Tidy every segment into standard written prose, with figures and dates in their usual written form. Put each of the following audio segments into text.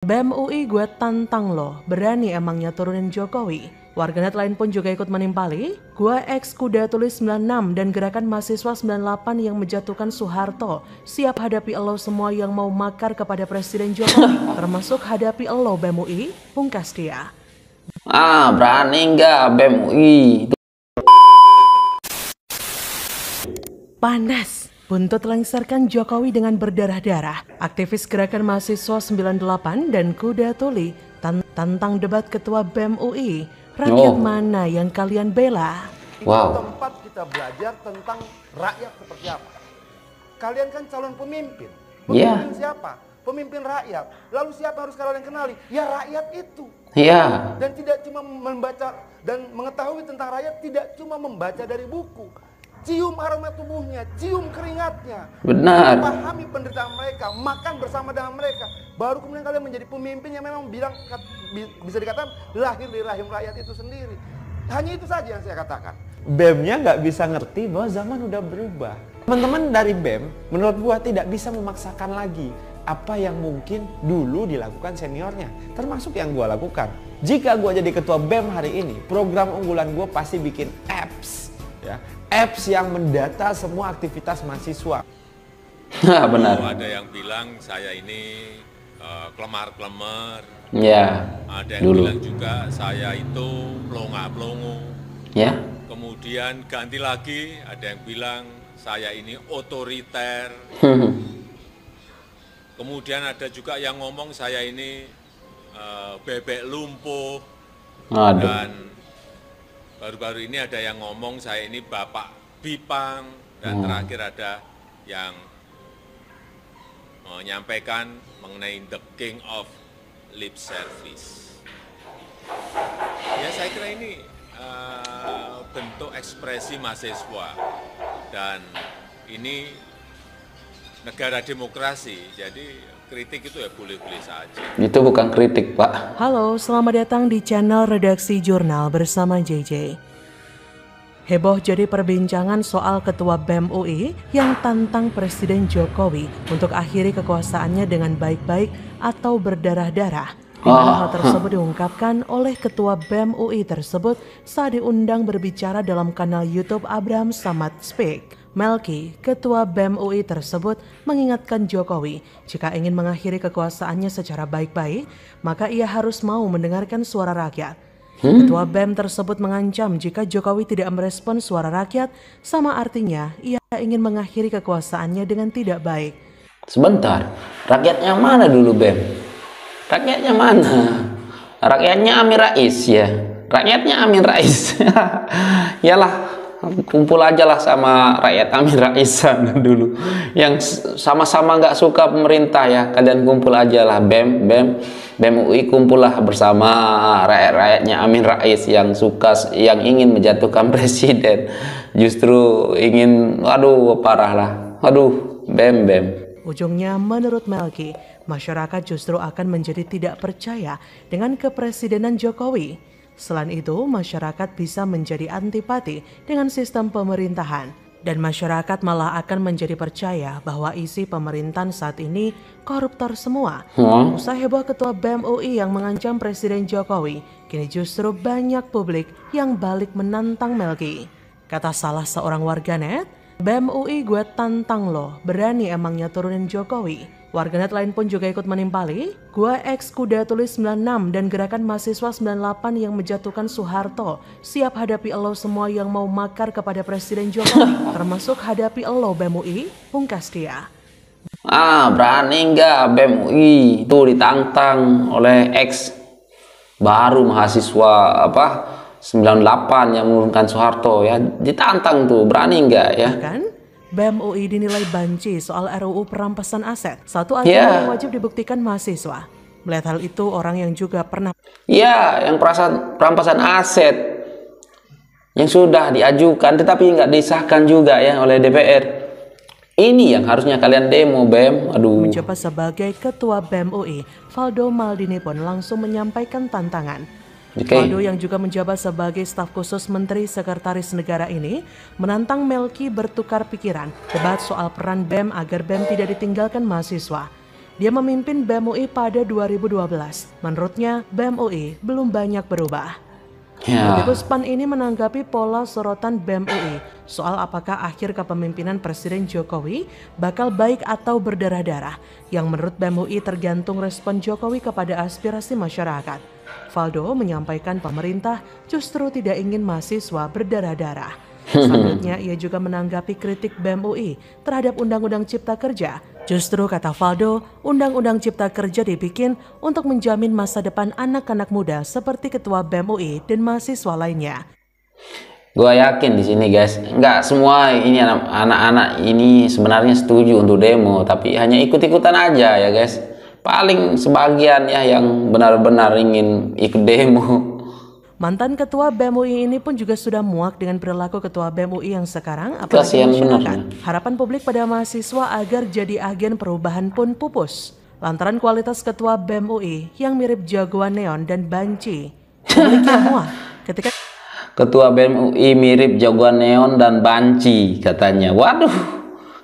BEM UI gue tantang loh, berani emangnya turunin Jokowi. Warganet lain pun juga ikut menimpali, gue ex kuda tulis 96 dan gerakan mahasiswa 98 yang menjatuhkan Soeharto. Siap hadapi elo semua yang mau makar kepada Presiden Jokowi, termasuk hadapi elo BEM UI, pungkas dia. Berani nggak BEM UI? Panas. Buntut lengserkan Jokowi dengan berdarah-darah. Aktivis gerakan mahasiswa 98 dan kuda tuli tantang debat ketua BEM UI. Rakyat mana yang kalian bela? Wow. Tempat kita belajar tentang rakyat seperti apa. Kalian kan calon pemimpin. Pemimpin siapa? Pemimpin rakyat. Lalu siapa harus kalian kenali? Ya rakyat itu. Iya. Dan tidak cuma membaca dan mengetahui tentang rakyat, tidak cuma membaca dari buku. Cium aroma tubuhnya, cium keringatnya. Benar. Pahami penderitaan mereka, makan bersama dengan mereka. Baru kemudian kalian menjadi pemimpin yang memang bisa dikatakan lahir dari rahim rakyat itu sendiri. Hanya itu saja yang saya katakan. BEM-nya nggak bisa ngerti bahwa zaman udah berubah. Teman-teman dari BEM menurut gua tidak bisa memaksakan lagi apa yang mungkin dulu dilakukan seniornya. Termasuk yang gua lakukan. Jika gua jadi ketua BEM hari ini, program unggulan gua pasti bikin apps. Ya, apps yang mendata semua aktivitas mahasiswa. Benar. Ada yang bilang saya ini kelemar-kelemar. Ya. Ada yang bilang juga saya itu pelongo-pelongo. Ya. Kemudian ganti lagi, ada yang bilang saya ini otoriter. Kemudian ada juga yang ngomong saya ini bebek lumpuh. Aduh. Dan baru-baru ini ada yang ngomong saya ini Bapak Bipang, dan terakhir ada yang menyampaikan mengenai the king of lip service. Ya saya kira ini bentuk ekspresi mahasiswa, dan ini negara demokrasi, jadi kritik itu ya boleh-boleh saja. Itu bukan kritik, Pak. Halo, selamat datang di channel Redaksi Jurnal bersama JJ. Heboh jadi perbincangan soal ketua BEM UI yang tantang Presiden Jokowi untuk akhiri kekuasaannya dengan baik-baik atau berdarah-darah. Di mana hal tersebut diungkapkan oleh ketua BEM UI tersebut saat diundang berbicara dalam kanal YouTube Abraham Samad Speak. Melki, ketua BEM UI tersebut mengingatkan Jokowi jika ingin mengakhiri kekuasaannya secara baik-baik, maka ia harus mau mendengarkan suara rakyat. Ketua BEM tersebut mengancam jika Jokowi tidak merespon suara rakyat, sama artinya ia ingin mengakhiri kekuasaannya dengan tidak baik. Sebentar, rakyatnya mana dulu BEM? Rakyatnya mana? Rakyatnya Amin Rais ya. Rakyatnya Amin Rais. Yalah, kumpul aja lah sama rakyat Amin Raisan dulu. Yang sama-sama nggak suka pemerintah ya. Kalian kumpul aja lah BEM UI, kumpul lah bersama rakyat-rakyatnya Amin Rais yang suka, yang ingin menjatuhkan presiden. Justru ingin, aduh parah lah. Aduh, BEM. Ujungnya menurut Melki, masyarakat justru akan menjadi tidak percaya dengan kepresidenan Jokowi. Selain itu, masyarakat bisa menjadi antipati dengan sistem pemerintahan. Dan masyarakat malah akan menjadi percaya bahwa isi pemerintahan saat ini koruptor semua. Usai heboh ketua BEM UI yang mengancam Presiden Jokowi, kini justru banyak publik yang balik menantang Melki. Kata salah seorang warganet, BEM UI gue tantang loh, berani emangnya turunin Jokowi. Warganet lain pun juga ikut menimpali, gue ex kuda tulis 96 dan gerakan mahasiswa 98 yang menjatuhkan Soeharto. Siap hadapi elo semua yang mau makar kepada Presiden Jokowi, termasuk hadapi elo BEM UI, pungkas dia. Berani nggak BEM UI? Itu ditantang oleh ex baru mahasiswa 98 yang menurunkan Soeharto ya. Ditantang tuh, berani nggak ya? Kan? BEM UI dinilai banci soal RUU perampasan aset. Satu aturan yang wajib dibuktikan mahasiswa. Melihat hal itu, orang yang juga pernah yang perampasan aset yang sudah diajukan tetapi nggak disahkan juga ya oleh DPR. Ini yang harusnya kalian demo BEM. Aduh. Menjabat sebagai ketua BEM UI, Valdo Maldini pun langsung menyampaikan tantangan. Valdo yang juga menjabat sebagai staf khusus Menteri Sekretaris Negara ini menantang Melki bertukar pikiran debat soal peran BEM agar BEM tidak ditinggalkan mahasiswa. Dia memimpin BEM UI pada 2012. Menurutnya, BEM UI belum banyak berubah. Politikus PAN ini menanggapi pola sorotan BEM UI soal apakah akhir kepemimpinan Presiden Jokowi bakal baik atau berdarah-darah, yang menurut BEM UI tergantung respon Jokowi kepada aspirasi masyarakat. Valdo menyampaikan pemerintah justru tidak ingin mahasiswa berdarah-darah. Selanjutnya, ia juga menanggapi kritik BEM UI terhadap Undang-Undang Cipta Kerja. Justru, kata Valdo, Undang-Undang Cipta Kerja dibikin untuk menjamin masa depan anak-anak muda seperti Ketua BEM UI dan mahasiswa lainnya. Gua yakin di sini guys, nggak semua ini anak-anak ini sebenarnya setuju untuk demo, tapi hanya ikut-ikutan aja ya guys. Paling sebagian ya yang benar-benar ingin ikut demo. Mantan Ketua BEM UI ini pun juga sudah muak dengan perilaku Ketua BEM UI yang sekarang, apalagi masyarakat. Harapan publik pada mahasiswa agar jadi agen perubahan pun pupus. Lantaran kualitas Ketua BEM UI yang mirip jagoan neon dan banci. Publik yang muak ketika Ketua BEM UI mirip jagoan neon dan banci katanya. Waduh,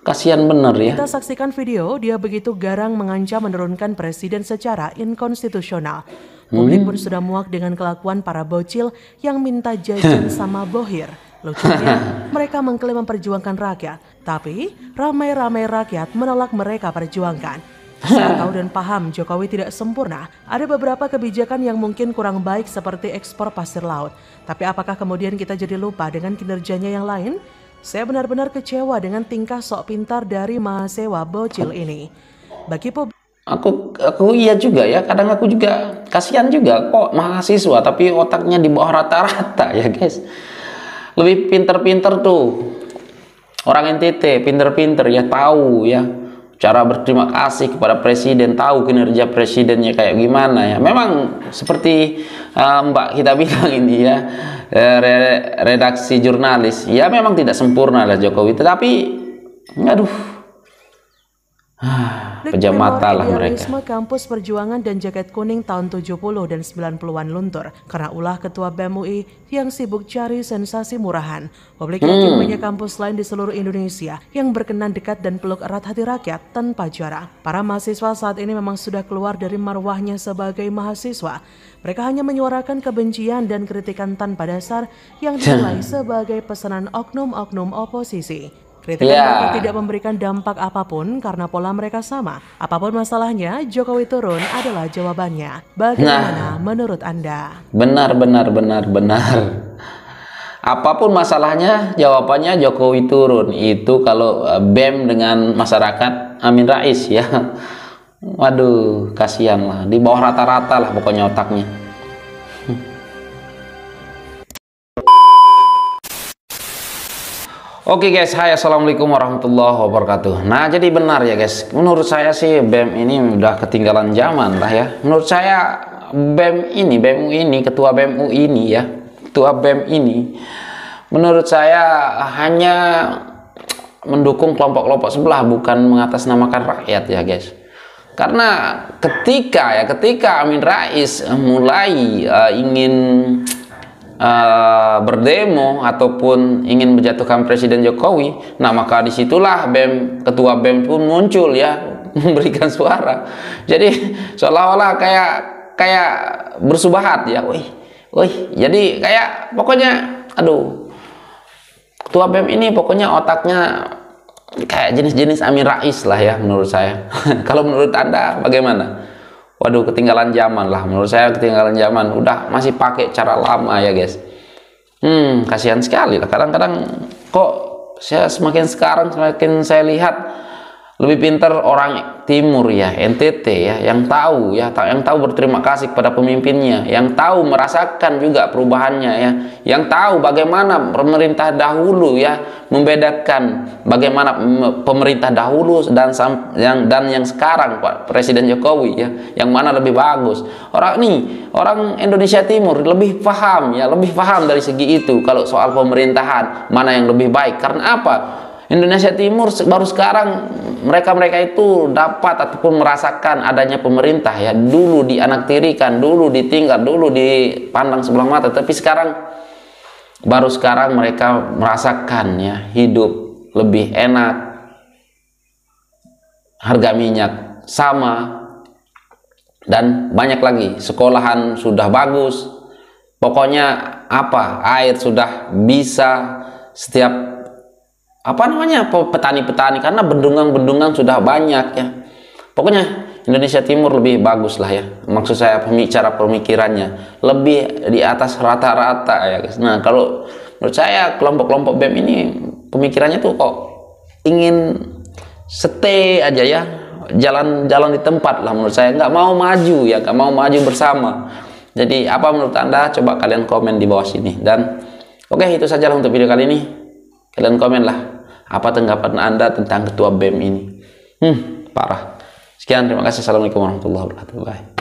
kasihan bener ya. Kita saksikan video, dia begitu garang mengancam menurunkan presiden secara inkonstitusional. Publik pun sudah muak dengan kelakuan para bocil yang minta jajan sama bohir. Lucunya, mereka mengklaim memperjuangkan rakyat, tapi ramai-ramai rakyat menolak mereka perjuangkan. Saya tahu dan paham Jokowi tidak sempurna. Ada beberapa kebijakan yang mungkin kurang baik seperti ekspor pasir laut. Tapi apakah kemudian kita jadi lupa dengan kinerjanya yang lain? Saya benar-benar kecewa dengan tingkah sok pintar dari mahasiswa bocil ini. Bagi publik, Aku iya juga ya, kadang aku juga kasihan juga kok mahasiswa tapi otaknya di bawah rata-rata ya guys. Lebih pinter-pinter tuh orang NTT, pinter-pinter ya, tahu ya cara berterima kasih kepada presiden, tahu kinerja presidennya kayak gimana ya. Memang seperti Mbak kita bilang ini ya, redaksi jurnalis ya, memang tidak sempurna lah Jokowi, tetapi aduh, pejam mata lah mereka. Kampus Perjuangan dan Jaket Kuning tahun 70 dan 90-an luntur karena ulah Ketua BEM UI yang sibuk cari sensasi murahan. Publik yakin banyak kampus lain di seluruh Indonesia yang berkenan dekat dan peluk erat hati rakyat tanpa jarak. Para mahasiswa saat ini memang sudah keluar dari marwahnya sebagai mahasiswa. Mereka hanya menyuarakan kebencian dan kritikan tanpa dasar yang dinilai sebagai pesanan oknum-oknum oposisi. Kritikan mereka tidak memberikan dampak apapun karena pola mereka sama. Apapun masalahnya, Jokowi turun adalah jawabannya. Bagaimana menurut Anda? Benar. Apapun masalahnya, jawabannya Jokowi turun. Itu kalau BEM dengan masyarakat Amin Rais ya. Waduh, kasihan lah. Di bawah rata-rata lah pokoknya otaknya. Oke guys, hai, assalamualaikum warahmatullahi wabarakatuh. Nah, jadi benar ya guys, menurut saya sih BEM ini udah ketinggalan zaman lah ya. Menurut saya BEM UI ini, ketua BEM UI ini ya, ketua BEM ini, menurut saya hanya mendukung kelompok-kelompok sebelah, bukan mengatasnamakan rakyat ya guys. Karena ketika Amin Rais mulai ingin berdemo ataupun ingin menjatuhkan Presiden Jokowi, nah maka disitulah ketua BEM pun muncul ya, memberikan suara. Jadi seolah-olah kayak bersubahat ya, jadi kayak pokoknya aduh, ketua BEM ini pokoknya otaknya kayak jenis-jenis Amin Rais lah ya menurut saya. Kalau menurut Anda bagaimana? Waduh, ketinggalan zaman lah. Menurut saya ketinggalan zaman. Udah masih pakai cara lama ya guys. Kasihan sekali lah. Kadang-kadang kok semakin saya lihat lebih pintar orang timur ya, NTT ya, yang tahu berterima kasih kepada pemimpinnya, yang tahu merasakan juga perubahannya ya, yang tahu bagaimana pemerintah dahulu ya, membedakan bagaimana pemerintah dahulu dan yang sekarang Pak Presiden Jokowi ya, yang mana lebih bagus. Orang Indonesia Timur lebih paham ya, lebih paham dari segi itu kalau soal pemerintahan mana yang lebih baik. Karena apa? Indonesia Timur baru sekarang mereka itu dapat ataupun merasakan adanya pemerintah ya, dulu dianaktirikan, dulu ditinggal, dulu dipandang sebelah mata, tapi baru sekarang mereka merasakan ya, hidup lebih enak, harga minyak sama, dan banyak lagi. Sekolahan sudah bagus, pokoknya apa, air sudah bisa setiap petani-petani, karena bendungan-bendungan sudah banyak ya. Pokoknya Indonesia Timur lebih bagus lah ya, maksud saya cara pemikirannya lebih di atas rata-rata ya guys. Nah, kalau menurut saya kelompok-kelompok BEM ini pemikirannya tuh kok ingin stay aja ya, jalan di tempat lah menurut saya, nggak mau maju ya, nggak mau maju bersama. Jadi apa menurut Anda? Coba kalian komen di bawah sini. Dan oke, itu sajalah untuk video kali ini. Kalian komen lah apa tanggapan Anda tentang ketua BEM ini. Parah. Sekian, terima kasih. Assalamualaikum warahmatullahi wabarakatuh. Bye.